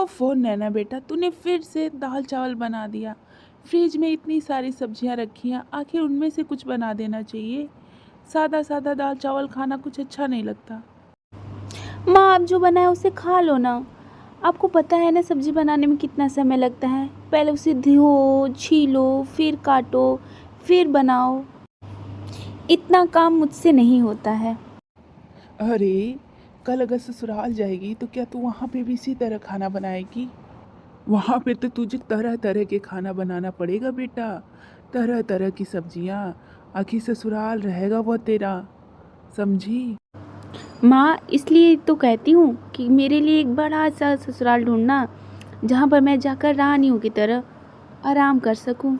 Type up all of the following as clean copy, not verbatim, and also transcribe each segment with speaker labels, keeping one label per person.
Speaker 1: ओफो नैना बेटा, तूने फिर से दाल चावल बना दिया। फ्रिज में इतनी सारी सब्जियां रखी हैं, आखिर उनमें से कुछ बना देना चाहिए। सादा सादा दाल चावल खाना कुछ अच्छा नहीं लगता।
Speaker 2: माँ, आप जो बनाए उसे खा लो ना। आपको पता है ना सब्जी बनाने में कितना समय लगता है। पहले उसे धो, छीलो, फिर काटो, फिर बनाओ। इतना काम मुझसे नहीं होता है।
Speaker 1: अरे, कल अगर ससुराल जाएगी तो क्या तू वहाँ पे भी इसी तरह खाना बनाएगी? वहाँ पे तो तुझे तरह तरह के खाना बनाना पड़ेगा बेटा, तरह तरह की सब्जियाँ। आखिर ससुराल रहेगा वो तेरा, समझी?
Speaker 2: माँ, इसलिए तो कहती हूँ कि मेरे लिए एक बड़ा सा ससुराल ढूंढना, जहाँ पर मैं जाकर रानियों की तरह आराम कर सकूँ।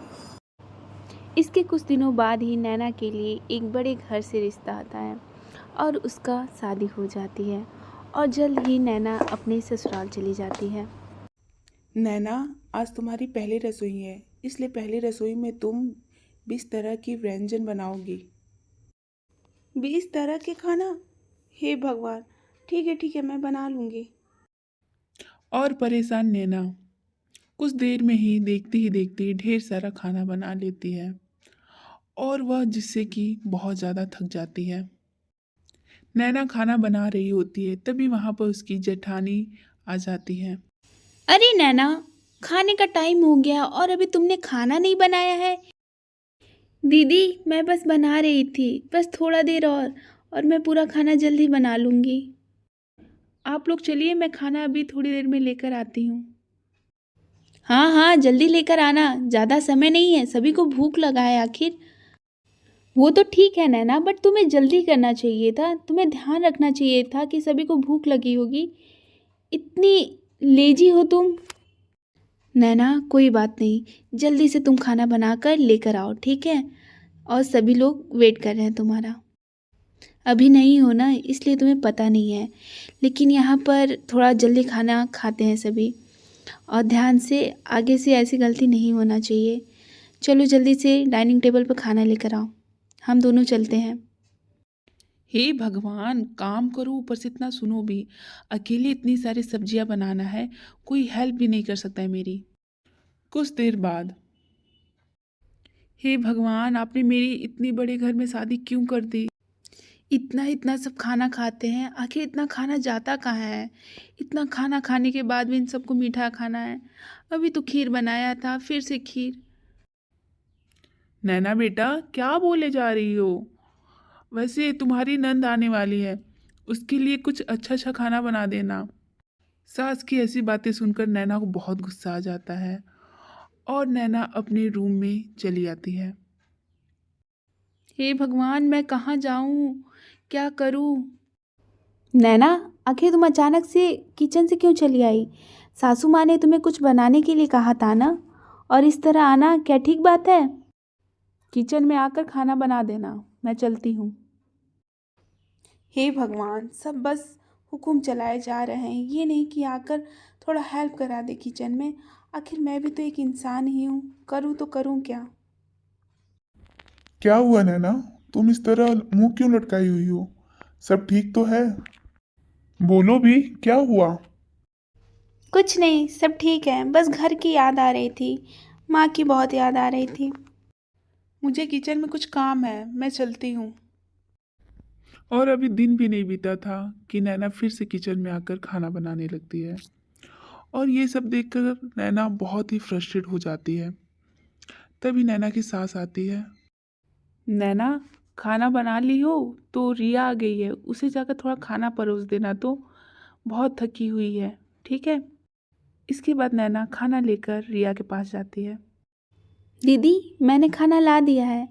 Speaker 2: इसके कुछ दिनों बाद ही नैना के लिए एक बड़े घर से रिश्ता आता है और उसका शादी हो जाती है और जल्द ही नैना अपने ससुराल चली जाती है।
Speaker 1: नैना, आज तुम्हारी पहली रसोई है, इसलिए पहली रसोई में तुम 20 तरह की व्यंजन बनाओगी।
Speaker 3: 20 तरह के खाना? हे भगवान! ठीक है, मैं बना लूँगी।
Speaker 1: और परेशान नैना कुछ देर में ही देखती ढेर सारा खाना बना लेती है, और वह जिससे कि बहुत ज़्यादा थक जाती है। नैना खाना बना रही होती है, तभी वहाँ पर उसकी जेठानी आ जाती है।
Speaker 2: अरे नैना, खाने का टाइम हो गया और अभी तुमने खाना नहीं बनाया है। दीदी, मैं बस बना रही थी, बस थोड़ा देर और मैं पूरा खाना जल्दी बना लूँगी।
Speaker 1: आप लोग चलिए, मैं खाना अभी थोड़ी देर में लेकर आती हूँ।
Speaker 2: हाँ हाँ, जल्दी लेकर आना, ज़्यादा समय नहीं है, सभी को भूख लगा है आखिर। वो तो ठीक है नैना, बट तुम्हें जल्दी करना चाहिए था, तुम्हें ध्यान रखना चाहिए था कि सभी को भूख लगी होगी। इतनी लेजी हो तुम। नैना, कोई बात नहीं, जल्दी से तुम खाना बनाकर लेकर आओ, ठीक है? और सभी लोग वेट कर रहे हैं तुम्हारा। अभी नहीं हो ना, इसलिए तुम्हें पता नहीं है, लेकिन यहाँ पर थोड़ा जल्दी खाना खाते हैं सभी। और ध्यान से, आगे से ऐसी गलती नहीं होना चाहिए। चलो जल्दी से डाइनिंग टेबल पर खाना लेकर आओ, हम दोनों चलते हैं।
Speaker 1: हे भगवान, काम करो ऊपर से इतना सुनो भी। अकेले इतनी सारी सब्जियां बनाना है, कोई हेल्प भी नहीं कर सकता है मेरी। कुछ देर बाद, हे भगवान, आपने मेरी इतनी बड़े घर में शादी क्यों कर दी? इतना इतना सब खाना खाते हैं, आखिर इतना खाना जाता कहाँ है? इतना खाना खाने के बाद भी इन सबको मीठा खाना है। अभी तो खीर बनाया था, फिर से खीर। नैना बेटा, क्या बोले जा रही हो? वैसे तुम्हारी नंद आने वाली है, उसके लिए कुछ अच्छा अच्छा खाना बना देना। सास की ऐसी बातें सुनकर नैना को बहुत गुस्सा आ जाता है, और नैना अपने रूम में चली आती है। हे भगवान, मैं कहाँ जाऊँ, क्या करूँ?
Speaker 2: नैना, आखिर तुम अचानक से किचन से क्यों चली आई? सासू माँ ने तुम्हें कुछ बनाने के लिए कहा था ना, और इस तरह आना क्या ठीक बात है?
Speaker 1: किचन में आकर खाना बना देना, मैं चलती हूँ।
Speaker 3: हे भगवान! सब बस हुक्म चलाए जा रहे हैं, ये नहीं कि आकर थोड़ा हेल्प करा दे किचन में। आखिर मैं भी तो एक इंसान ही हूँ, करूँ तो करूँ क्या?
Speaker 4: क्या हुआ नैना? तुम इस तरह मुंह क्यों लटकाई हुई हो? सब ठीक तो है? बोलो भी, क्या हुआ?
Speaker 3: कुछ नहीं, सब ठीक है, बस घर की याद आ रही थी। माँ की बहुत याद आ रही थी।
Speaker 1: मुझे किचन में कुछ काम है, मैं चलती हूँ। और अभी दिन भी नहीं बीता था कि नैना फिर से किचन में आकर खाना बनाने लगती है, और ये सब देखकर नैना बहुत ही फ्रस्ट्रेट हो जाती है। तभी नैना की सास आती है। नैना, खाना बना ली हो? तो रिया आ गई है, उसे जाकर थोड़ा खाना परोस देना, तो बहुत थकी हुई है, ठीक है? इसके बाद नैना खाना लेकर रिया के पास जाती है।
Speaker 2: दीदी, मैंने खाना ला दिया है,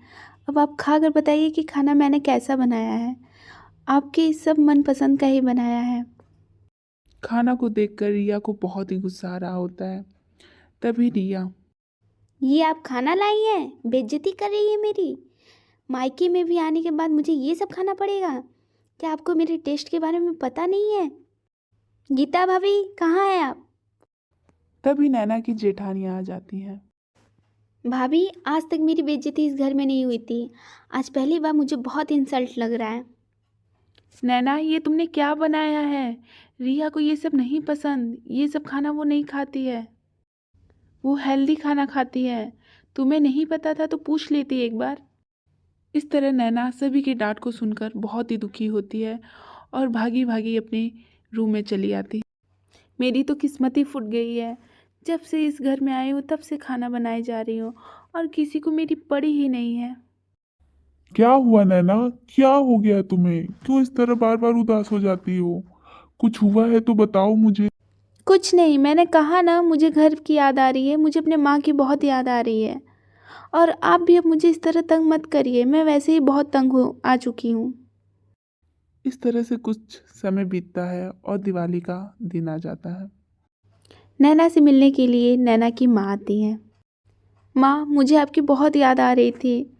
Speaker 2: अब आप खा कर बताइए कि खाना मैंने कैसा बनाया है। आपके सब मनपसंद का ही बनाया है।
Speaker 1: खाना को देखकर रिया को बहुत ही गुस्सा आ रहा होता है। तभी रिया,
Speaker 2: ये आप खाना लाई हैं? बेइज्जती कर रही है मेरी। मायके में भी आने के बाद मुझे ये सब खाना पड़ेगा? क्या आपको मेरे टेस्ट के बारे में पता नहीं है? गीता भाभी, कहाँ हैं आप?
Speaker 1: तभी नैना की जेठानियाँ आ जाती हैं।
Speaker 2: भाभी, आज तक मेरी बेइज्जती इस घर में नहीं हुई थी, आज पहली बार मुझे बहुत इंसल्ट लग रहा है।
Speaker 1: नैना, ये तुमने क्या बनाया है?
Speaker 3: रिया को ये सब नहीं पसंद, ये सब खाना वो नहीं खाती है, वो हेल्दी खाना खाती है। तुम्हें नहीं पता था तो पूछ लेती एक बार। इस तरह नैना सभी की डांट को सुनकर बहुत ही दुखी होती है और भागी भागी अपने रूम में चली आती। मेरी तो किस्मत ही फूट गई है, जब से इस घर में आई हूँ तब से खाना बनाए जा रही हूँ और किसी को मेरी पड़ी ही नहीं है।
Speaker 4: क्या हुआ नैना? क्या हो गया तुम्हें? क्यों इस तरह बार बार उदास हो जाती हो? कुछ हुआ है तो बताओ मुझे।
Speaker 2: कुछ नहीं, मैंने कहा ना, मुझे घर की याद आ रही है, मुझे अपने माँ की बहुत याद आ रही है। और आप भी अब मुझे इस तरह तंग मत करिए, मैं वैसे ही बहुत तंग आ चुकी हूँ।
Speaker 1: इस तरह से कुछ समय बीतता है और दिवाली का दिन आ जाता है।
Speaker 2: नैना से मिलने के लिए नैना की माँ आती है। माँ, मुझे आपकी बहुत याद आ रही थी,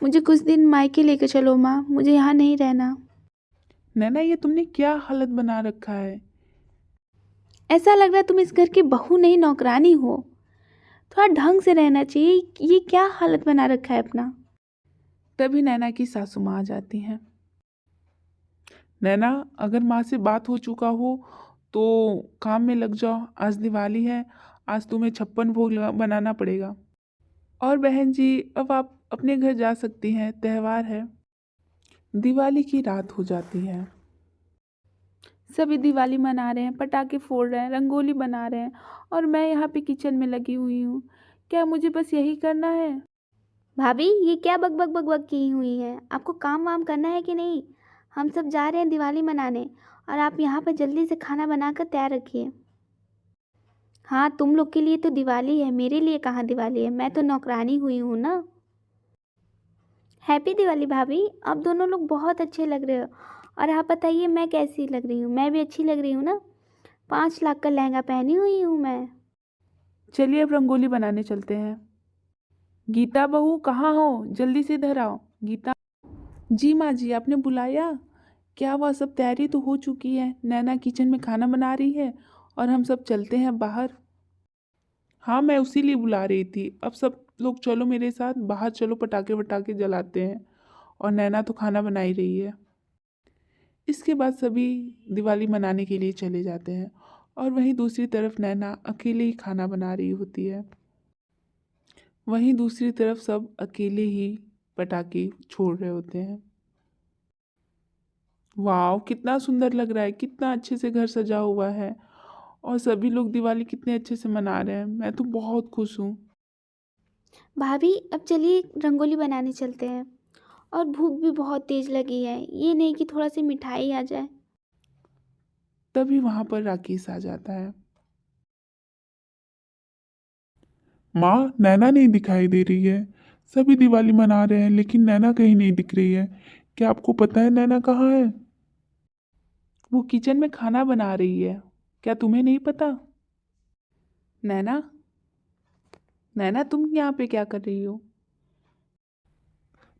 Speaker 2: मुझे कुछ दिन मायके लेकर चलो माँ, मुझे यहाँ नहीं रहना।
Speaker 1: नैना, ये तुमने क्या हालत बना रखा है?
Speaker 2: ऐसा लग रहा है तुम इस घर की बहू नहीं, नौकरानी हो। थोड़ा ढंग से रहना चाहिए, ये क्या हालत बना रखा है अपना।
Speaker 1: तभी नैना की सासू माँ आ जाती हैं। नैना, अगर माँ से बात हो चुका हो तो काम में लग जाओ, आज दिवाली है, आज तुम्हें 56 भोग बनाना पड़ेगा। और बहन जी, अब आप अपने घर जा सकती हैं, त्यौहार है। दिवाली की रात हो जाती है।
Speaker 3: सभी दिवाली मना रहे हैं, पटाखे फोड़ रहे हैं, रंगोली बना रहे हैं और मैं यहाँ पे किचन में लगी हुई हूँ। क्या मुझे बस यही करना है?
Speaker 2: भाभी, ये क्या बक बक बक बक की हुई है? आपको काम वाम करना है कि नहीं? हम सब जा रहे हैं दिवाली मनाने, और आप यहाँ पर जल्दी से खाना बनाकर तैयार रखिए। हाँ, तुम लोग के लिए तो दिवाली है, मेरे लिए कहाँ दिवाली है, मैं तो नौकरानी हुई हूँ ना। हैप्पी दिवाली भाभी, आप दोनों लोग बहुत अच्छे लग रहे हो। और आप बताइए मैं कैसी लग रही हूँ? मैं भी अच्छी लग रही हूँ ना? 5 लाख का लहंगा पहनी हुई हूँ मैं।
Speaker 3: चलिए अब रंगोली बनाने चलते हैं। गीता बहू कहाँ हो? जल्दी से इधर आओ। गीता जी। माँ जी, आपने बुलाया? क्या वह सब तैयारी तो हो चुकी है, नैना किचन में खाना बना रही है और हम सब चलते हैं बाहर। हाँ, मैं उसी लिए बुला रही थी। अब सब लोग चलो मेरे साथ बाहर, चलो पटाखे वटाखे जलाते हैं। और नैना तो खाना बना ही रही है। इसके बाद सभी दिवाली मनाने के लिए चले जाते हैं और वहीं दूसरी तरफ नैना अकेले ही खाना बना रही होती है। वहीं दूसरी तरफ सब अकेले ही पटाखे छोड़ रहे होते हैं। वाह, कितना सुंदर लग रहा है, कितना अच्छे से घर सजा हुआ है और सभी लोग दिवाली कितने अच्छे से मना रहे हैं। मैं तो बहुत खुश हूँ।
Speaker 2: भाभी, अब चलिए रंगोली बनाने चलते हैं। और भूख भी बहुत तेज लगी है, ये नहीं कि थोड़ा सी मिठाई आ जाए।
Speaker 1: तभी वहां पर राकेश आ जाता है।
Speaker 4: माँ, नैना नहीं दिखाई दे रही है। सभी दिवाली मना रहे हैं लेकिन नैना कहीं नहीं दिख रही है। क्या आपको पता है नैना कहाँ है?
Speaker 3: वो किचन में खाना बना रही है, क्या तुम्हें नहीं पता? नैना, नैना तुम यहाँ पे क्या कर रही हो?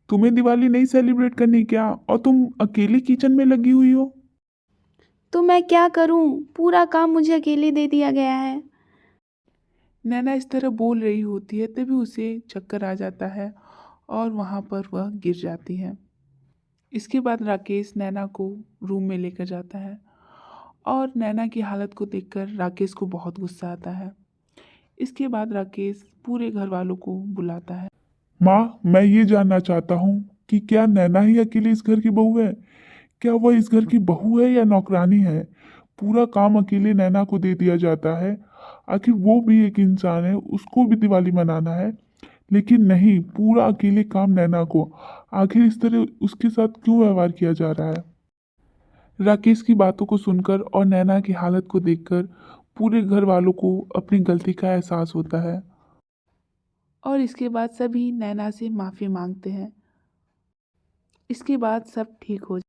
Speaker 4: तुम्हें दिवाली नहीं सेलिब्रेट करनी क्या? और तुम अकेली किचन में लगी हुई हो?
Speaker 2: तो मैं क्या करूं, पूरा काम मुझे अकेले दे दिया गया है।
Speaker 1: नैना इस तरह बोल रही होती है, तभी उसे चक्कर आ जाता है और वहाँ पर वह गिर जाती है। इसके बाद राकेश नैना को रूम में लेकर जाता है और नैना की हालत को देखकर राकेश को बहुत गुस्सा आता है। इसके बाद राकेश पूरे घर वालों को बुलाता है।
Speaker 4: माँ, मैं ये जानना चाहता हूँ कि क्या नैना ही अकेली इस घर की बहू है? क्या वह इस घर की बहू है या नौकरानी है? पूरा काम अकेले नैना को दे दिया जाता है। आखिर वो भी एक इंसान है, उसको भी दिवाली मनाना है। लेकिन नहीं, पूरा अकेले काम नैना को। आखिर इस तरह उसके साथ क्यों व्यवहार किया जा रहा है? राकेश की बातों को सुनकर और नैना की हालत को देखकर पूरे घर वालों को अपनी गलती का एहसास होता है।
Speaker 3: और इसके बाद सभी नैना से माफ़ी मांगते हैं। इसके बाद सब ठीक हो